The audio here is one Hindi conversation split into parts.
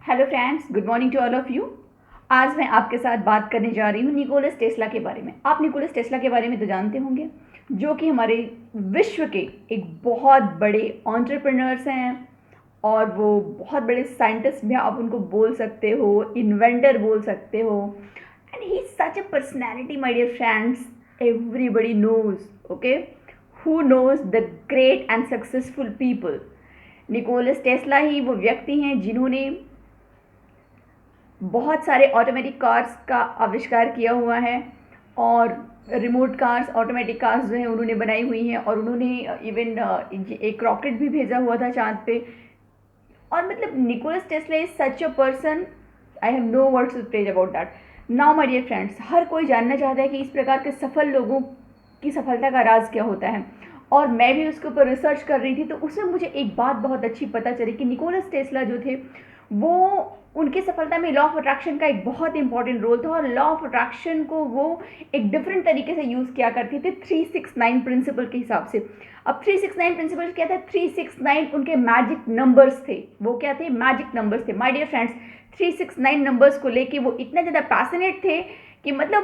Hello friends, good morning to all of you. आज मैं आपके साथ बात करने जा रही हूँ निकोलस टेस्ला के बारे में। आप निकोलस टेस्ला के बारे में तो जानते होंगे, जो कि हमारे विश्व के एक बहुत बड़े एंटरप्रेन्योर्स हैं और वो बहुत बड़े साइंटिस्ट भी आप उनको बोल सकते हो, इन्वेंटर बोल सकते हो। And he is such a personality my dear friends, everybody knows, okay, who knows the great and successful people. Nikola Tesla ही वो व्यक्ति हैं जिन्होंने बहुत सारे ऑटोमेटिक कार्स का आविष्कार किया हुआ है और रिमोट कार्स, ऑटोमेटिक कार्स जो हैं उन्होंने बनाई हुई हैं और उन्होंने इवन एक रॉकेट भी भेजा हुआ था चांद पे। और मतलब Nikola Tesla is such a person, I have no words to praise about that. Now my dear friends, हर कोई जानना चाहता है कि इस प्रकार के सफल लोगों की सफलता का राज क्या होता है, और मैं भी उसके ऊपर रिसर्च कर रही थी। तो उसमें मुझे एक बात बहुत अच्छी पता चली कि निकोलस टेस्ला जो थे वो, उनकी सफलता में लॉ ऑफ अट्रैक्शन का एक बहुत इंपॉर्टेंट रोल था और लॉ ऑफ अट्रैक्शन को वो एक डिफरेंट तरीके से यूज़ किया करते थे 369 प्रिंसिपल के हिसाब से। अब 369 प्रिंसिपल क्या था? 369 उनके मैजिक नंबर्स थे। वो क्या थे? मैजिक नंबर्स थे। माय डियर फ्रेंड्स, 369 नंबर्स को लेके वो इतना ज़्यादा पैशनेट थे कि मतलब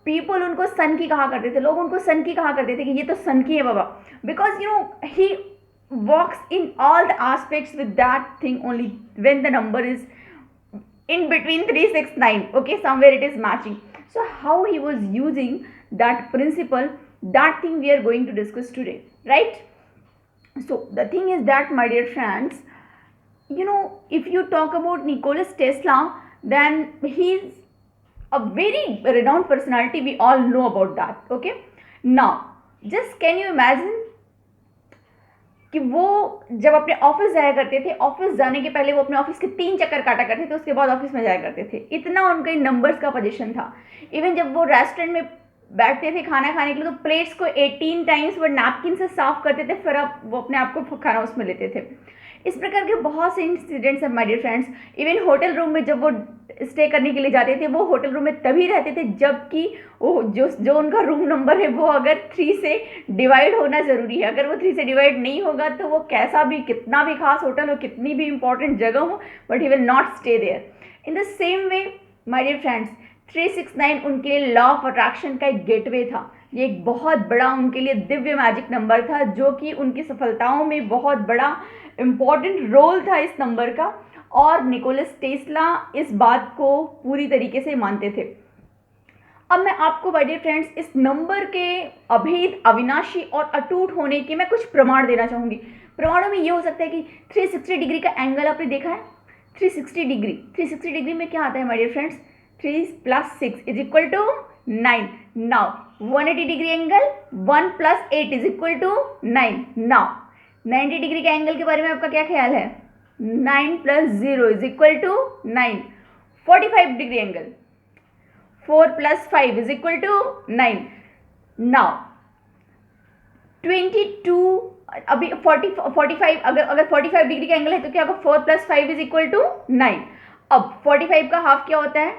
पीपल उनको सन की कहा करते थे, लोग उनको सन की कहा करते थे कि ये तो सन की है बाबा, because he walks in all the aspects with that thing only when the number is in between 369, okay, somewhere it is matching. So how he was using that principle, that thing we are going to discuss today, right? So the thing is that, my dear friends, if you talk about Nicholas Tesla, then he is a very renowned personality, we all know about that, okay? Now just can you imagine कि वो जब अपने ऑफिस जाया करते थे, ऑफिस जाने के पहले वो अपने ऑफिस के 3 चक्कर काटा करते थे, उसके बाद ऑफिस में जाया करते थे। इतना उनके नंबर्स का पोजीशन था। इवन जब वो रेस्टोरेंट में बैठते थे खाना खाने के लिए, तो प्लेट्स को 18 टाइम्स वो नैपकिन से साफ करते थे, फिर अब वो अपने आप को खाना उसमें लेते थे। इस प्रकार के बहुत से इंसिडेंट्स हैं my dear friends. Even hotel room में जब वो स्टे करने के लिए जाते थे, वो होटल रूम में तभी रहते थे जबकि वो जो उनका रूम नंबर है वो अगर 3 से डिवाइड होना ज़रूरी है। अगर वो 3 से डिवाइड नहीं होगा तो वो कैसा भी, कितना भी खास होटल हो, कितनी भी इंपॉर्टेंट जगह हो, but he will not stay there. In the same way my dear friends, 369 उनके लिए लॉ ऑफ अट्रैक्शन का एक गेटवे था। ये एक बहुत बड़ा उनके लिए दिव्य मैजिक नंबर था, जो कि उनकी सफलताओं में बहुत बड़ा इम्पॉर्टेंट रोल था इस नंबर का। और निकोलस टेस्ला इस बात को पूरी तरीके से मानते थे। अब मैं आपको माय डियर फ्रेंड्स इस नंबर के अभेद, अविनाशी और अटूट होने के मैं कुछ प्रमाण देना चाहूँगी। प्रमाणों में ये हो सकता है कि 360 डिग्री का एंगल आपने देखा है। 360 डिग्री में क्या आता है my dear friends? 3 + 6 = 9। Now 180 degree angle, 1 + 8 = 9। Now 90 degree के एंगल के बारे में आपका क्या ख्याल है? 9 + 0 = 9। 45 डिग्री एंगल, 4 + 5 = 9। नाउ 22, अभी 45, अगर 45 डिग्री का एंगल है तो क्या होगा? 4 + 5 = 9। अब 45 का हाफ क्या होता है?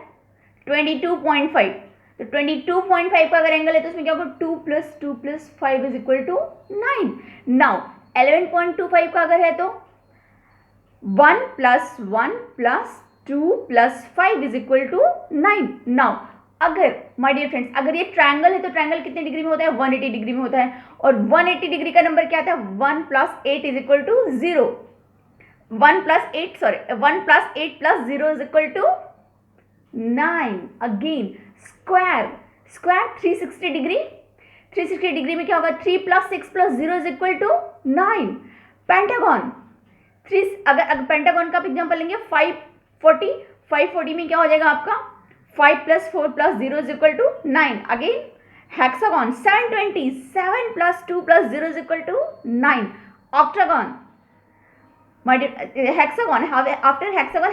22.5। तो 22.5 का अगर एंगल है तो उसमें क्या होगा? 2 + 2 + 5 = 9। नाउ 11.25 का अगर है तो 1 + 1 + 2 + 5 = 9। नाउ अगर माय डियर फ्रेंड्स, अगर ये ट्रायंगल है तो ट्रायंगल कितने डिग्री में होता है? 180 डिग्री में होता है। और 180 डिग्री का नंबर क्या था? 1 + 8 = 0। 1 + 8 + 0 = 9। अगेन स्क्वायर, 360 डिग्री, 360 डिग्री में क्या होगा? 3 + 6 + 0 = 9। पेंटागन, अगर पेंटागन का एग्जाम्पल लेंगे, 540 में क्या हो जाएगा आपका? 5 + 4 + 0 = 9। Again hexagon, 720, 7 + 2 + 0 = 9। Octagon, hexagon, after hexagon,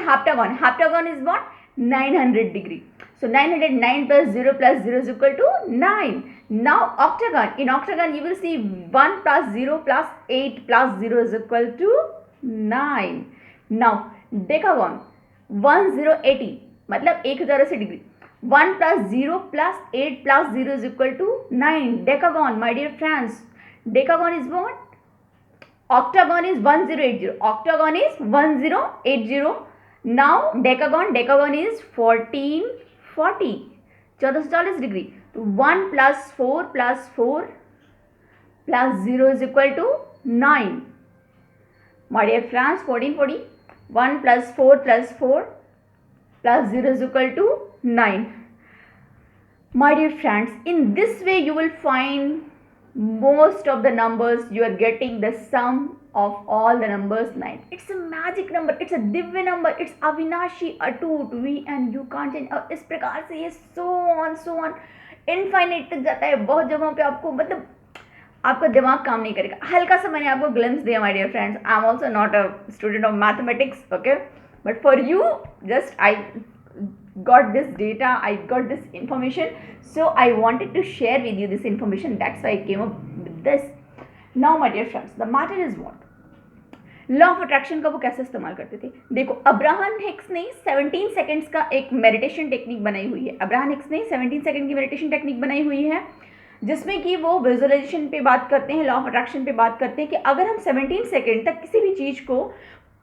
heptagon is what? 900 degree. So 909 + 0 + 0 = 9. Now octagon, in octagon you will see 1 + 0 + 8 + 0 = 9. Now decagon, 1080 मतलब 1080 degree, 1 + 0 + 8 + 0 = 9. Decagon, my dear friends, decagon is what? Octagon is 1080. Octagon is 1080. Now decagon is 1440, 1440 degree. तो 1 + 4 + 4 + 0 is equal to 9। My dear friends, 1440, 1 + 4 + 4 + 0 is equal to 9. My dear friends, in this way you will find most of the numbers you are getting the sum of all the numbers 9. It's a magic number, it's a divya number, it's Avinashi, Atut, we and you can't change। और इस प्रकार से ये so on इनफाइनाइट तक जाता है। बहुत जगहों पे आपको मतलब आपका दिमाग काम नहीं करेगा। हल्का सा मैंने आपको ग्लिम्स दिया my dear friends. I am also not a student of mathematics, okay, but for you just I got this data, I got this information, so I wanted to share with you this information, that's why I came up with this. Now my dear friends, the matter is what, law of attraction का वो कैसे इस्तेमाल करते थे। देखो, अब्राहम हिक्स ने 17 सेकंड्स का एक मेडिटेशन टेक्निक बनाई हुई है। अब्राहम हिक्स ने 17 सेकंड की मेडिटेशन टेक्निक बनाई हुई है, जिसमें कि वो विजुअलाइजेशन पे बात करते हैं, लॉ ऑफ अट्रैक्शन पे बात करते हैं कि अगर हम 17 सेकंड तक किसी भी चीज़ को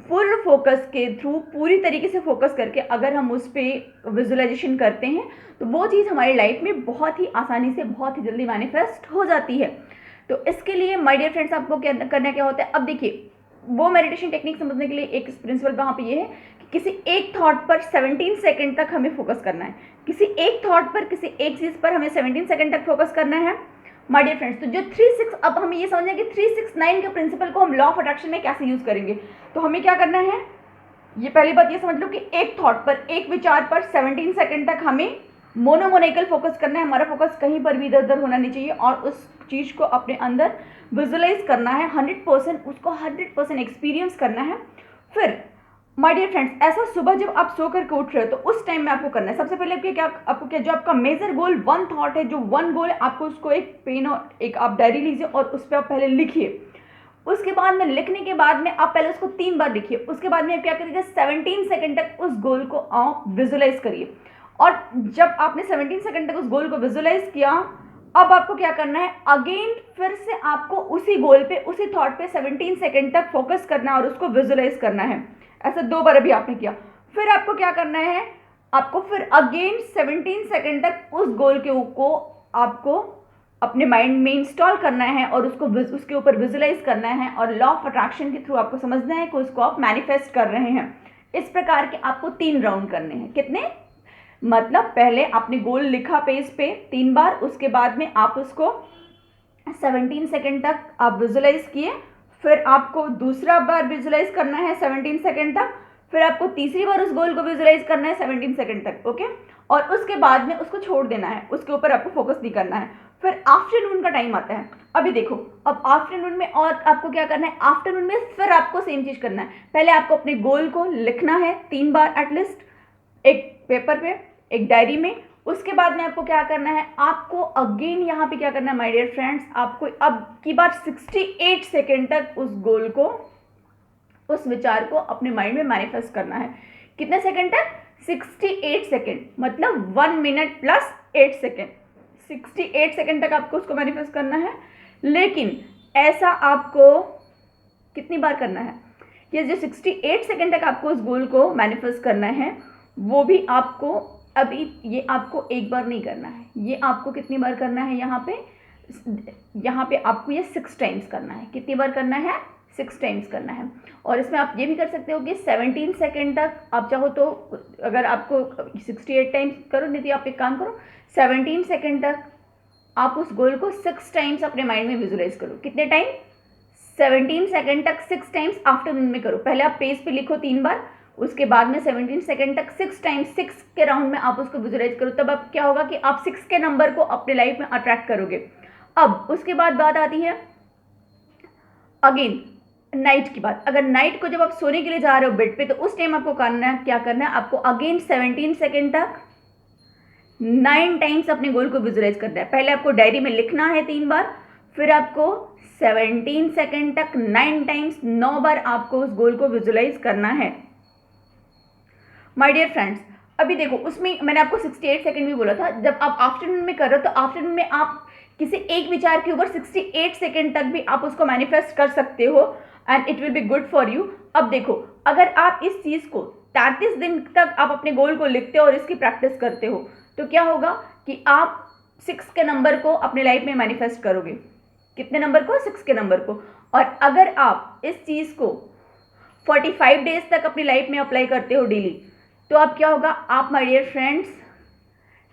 फुल फोकस के थ्रू, पूरी तरीके से फोकस करके अगर हम उस पर विजुअलाइजेशन करते हैं तो वो चीज़ हमारी लाइफ में बहुत ही आसानी से, बहुत ही जल्दी मैनिफेस्ट हो जाती है। तो इसके लिए माय डियर फ्रेंड्स, आपको क्या करना क्या होता है। अब देखिए, वो मेडिटेशन टेक्निक समझने के लिए एक प्रिंसिपल वहाँ पे ये है कि किसी एक थॉट पर 17 सेकंड तक हमें फोकस करना है। किसी एक थॉट पर, किसी एक चीज़ पर हमें 17 सेकंड तक फोकस करना है माय डियर फ्रेंड्स। तो जो 3-6, अब हमें ये समझना है कि 3-6-9 के प्रिंसिपल को हम लॉ ऑफ अट्रैक्शन में कैसे यूज़ करेंगे। तो हमें क्या करना है, ये पहली बात ये समझ लो कि एक थॉट पर, एक विचार पर 17 सेकंड तक हमें मोनोमोनिकल फोकस करना है। हमारा फोकस कहीं पर भी इधर उधर होना नहीं चाहिए और उस चीज़ को अपने अंदर विजुअलाइज करना है 100%, उसको 100% एक्सपीरियंस करना है। फिर माय डियर फ्रेंड्स, ऐसा सुबह जब आप सो करके उठ रहे हो तो उस टाइम में आपको करना है, सबसे पहले आपको क्या जो आपका मेजर गोल, वन थॉट है, जो वन गोल है, आपको उसको एक पेन और एक आप डायरी लीजिए और उस पर आप पहले लिखिए। उसके बाद में लिखने के बाद में आप पहले उसको 3 बार लिखिए। उसके बाद में आप क्या करिएगा, 17 सेकंड तक उस गोल को आप विजुअलाइज करिए। और जब आपने 17 सेकंड तक उस गोल को विजुअलाइज किया, अब आपको क्या करना है, अगेन फिर से आपको उसी गोल पे, उसी थॉट पे 17 सेकंड तक फोकस करना है और उसको विजुअलाइज करना है। ऐसा 2 बार अभी आपने किया। फिर आपको क्या करना है, आपको फिर अगेन 17 सेकंड तक उस गोल को आपको अपने माइंड में इंस्टॉल करना है और उसके ऊपर विजुअलाइज करना है और लॉ ऑफ अट्रैक्शन के थ्रू आपको समझना है कि उसको आप मैनिफेस्ट कर रहे हैं। इस प्रकार के आपको 3 राउंड करने हैं। कितने, मतलब पहले आपने गोल लिखा पेज पे 3 बार, उसके बाद में आप उसको 17 सेकंड तक आप विजुअलाइज किए, फिर आपको दूसरा बार विजुअलाइज करना है 17 सेकंड तक, फिर आपको तीसरी बार उस गोल को विजुअलाइज करना है 17 सेकंड तक, ओके। और उसके बाद में उसको छोड़ देना है, उसके ऊपर आपको फोकस नहीं करना है। फिर आफ्टरनून का टाइम आता है। अभी देखो, अब आफ्टरनून में और आपको क्या करना है, आफ्टरनून में फिर आपको सेम चीज़ करना है। पहले आपको अपने गोल को लिखना है 3 बार एटलीस्ट, एक पेपर पे, एक डायरी में। उसके बाद में आपको क्या करना है, आपको अगेन यहाँ पे क्या करना है माय डियर फ्रेंड्स, आपको अब की बार 68 सेकेंड तक उस गोल को, उस विचार को अपने माइंड में मैनिफेस्ट करना है। कितने सेकेंड तक, 68 सेकेंड, मतलब 1 मिनट प्लस 8 सेकेंड, 68 सेकेंड तक आपको उसको मैनिफेस्ट करना है। लेकिन ऐसा आपको कितनी बार करना है, ये जो 68 सेकेंड तक आपको उस गोल को मैनिफेस्ट करना है, वो भी आपको अभी, ये आपको एक बार नहीं करना है, ये आपको कितनी बार करना है, यहाँ पे आपको ये 6 टाइम्स करना है। कितनी बार करना है, 6 टाइम्स करना है। और इसमें आप ये भी कर सकते हो कि 17 सेकेंड तक आप चाहो तो, अगर आपको 68 टाइम्स करो, नहीं तो आप एक काम करो, 17 सेकेंड तक आप उस गोल को 6 टाइम्स अपने माइंड में विजुअलाइज करो। कितने टाइम, 17 सेकेंड तक 6 टाइम्स आफ्टरनून में करो। पहले आप पेज पे लिखो 3 बार, उसके बाद में 17 सेकेंड तक 6 टाइम्स, 6 के राउंड में आप उसको विजुअलाइज करो। तब अब क्या होगा कि आप 6 के नंबर को अपने लाइफ में अट्रैक्ट करोगे। अब उसके बाद बात आती है अगेन नाइट की बात। अगर नाइट को जब आप सोने के लिए जा रहे हो बेड पे, तो उस टाइम आपको करना है, क्या करना है, आपको अगेन 17 सेकेंड तक 9 टाइम्स अपने गोल को विजुअलाइज करना है। पहले आपको डायरी में लिखना है 3 बार, फिर आपको 17 सेकेंड तक 9 टाइम्स, 9 बार आपको उस गोल को विजुअलाइज करना है। माय डियर फ्रेंड्स, अभी देखो, उसमें मैंने आपको 68 सेकेंड भी बोला था। जब आप आफ्टरनून में कर रहे हो, तो आफ्टरनून में आप किसी एक विचार के ऊपर 68 सेकेंड तक भी आप उसको मैनिफेस्ट कर सकते हो and it will be good for you. अब देखो, अगर आप इस चीज़ को 33 दिन तक आप अपने गोल को लिखते हो और इसकी प्रैक्टिस करते हो तो क्या होगा कि आप 6 के नंबर को अपने लाइफ में मैनिफेस्ट करोगे। कितने नंबर को? 6 के नंबर को। और अगर आप इस चीज़ को 45 डेज तक अपनी लाइफ में अप्लाई करते हो डेली, तो अब क्या होगा, आप माय डियर फ्रेंड्स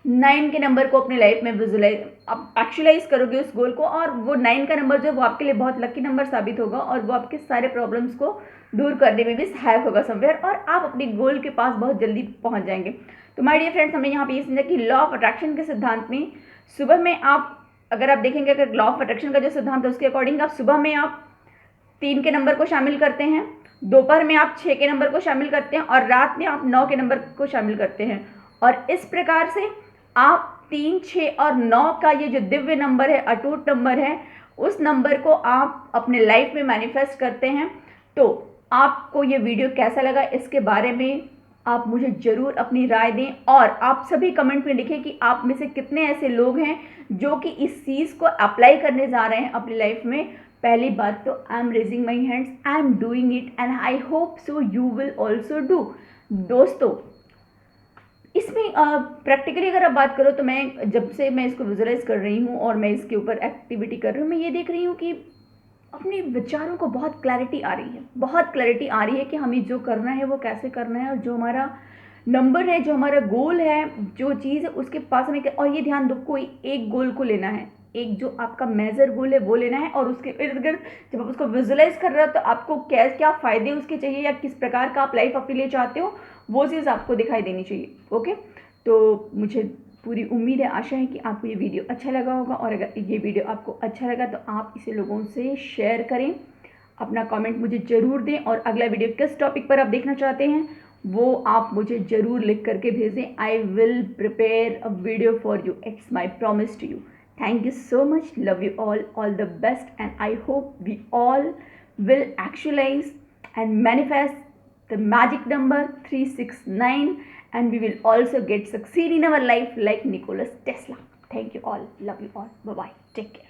9 के नंबर को अपनी लाइफ में विजुलाइज, आप एक्चुअलाइज करोगे उस गोल को, और वो 9 का नंबर जो है वो आपके लिए बहुत लकी नंबर साबित होगा और वो आपके सारे प्रॉब्लम्स को दूर करने में भी सहायक होगा समवेयर, और आप अपने गोल के पास बहुत जल्दी पहुंच जाएंगे। तो माय डियर फ्रेंड्स, हमने यहाँ पे ये समझा कि लॉ ऑफ अट्रैक्शन के सिद्धांत में सुबह में आप, अगर आप देखेंगे अगर लॉ ऑफ अट्रैक्शन का जो सिद्धांत है उसके अकॉर्डिंग आप सुबह में आप 3 के नंबर को शामिल करते हैं, दोपहर में आप 6 के नंबर को शामिल करते हैं और रात में आप 9 के नंबर को शामिल करते हैं। और इस प्रकार से आप 3, 6 और 9 का ये जो दिव्य नंबर है, अटूट नंबर है, उस नंबर को आप अपने लाइफ में मैनिफेस्ट करते हैं। तो आपको ये वीडियो कैसा लगा, इसके बारे में आप मुझे ज़रूर अपनी राय दें, और आप सभी कमेंट में लिखें कि आप में से कितने ऐसे लोग हैं जो कि इस चीज़ को अप्लाई करने जा रहे हैं अपनी लाइफ में। पहली बात तो I am raising my hands, I am doing it and I hope so you will also do. दोस्तों, इसमें प्रैक्टिकली अगर आप बात करो तो मैं जब से मैं इसको विजुलाइज कर रही हूँ और मैं इसके ऊपर एक्टिविटी कर रही हूँ, मैं ये देख रही हूँ कि अपने विचारों को बहुत क्लैरिटी आ रही है, बहुत क्लैरिटी आ रही है कि हमें जो करना है वो कैसे करना है, और जो हमारा नंबर है, जो हमारा गोल है, जो चीज़ है उसके पास हमें, और ये ध्यान दो कोई एक गोल को लेना है, एक जो आपका मेजर गोल है वो लेना है, और उसके इर्द गिर्द जब आप उसको विजुलाइज कर रहे हो तो आपको क्या क्या फ़ायदे उसके चाहिए या किस प्रकार का आप लाइफ अपने लिए चाहते हो वो चीज़ आपको दिखाई देनी चाहिए। ओके, तो मुझे पूरी उम्मीद है, आशा है कि आपको ये वीडियो अच्छा लगा होगा, और अगर ये वीडियो आपको अच्छा लगा तो आप इसे लोगों से शेयर करें, अपना कमेंट मुझे ज़रूर दें, और अगला वीडियो किस टॉपिक पर आप देखना चाहते हैं वो आप मुझे ज़रूर लिख करके भेजें। I will prepare a video for you, it's my promise to you. Thank you so much. Love you all the best, and I hope we all will actualize and manifest the magic number 369, and we will also get succeed in our life like Nikola Tesla. Thank you all. Love you all. Bye bye. Take care.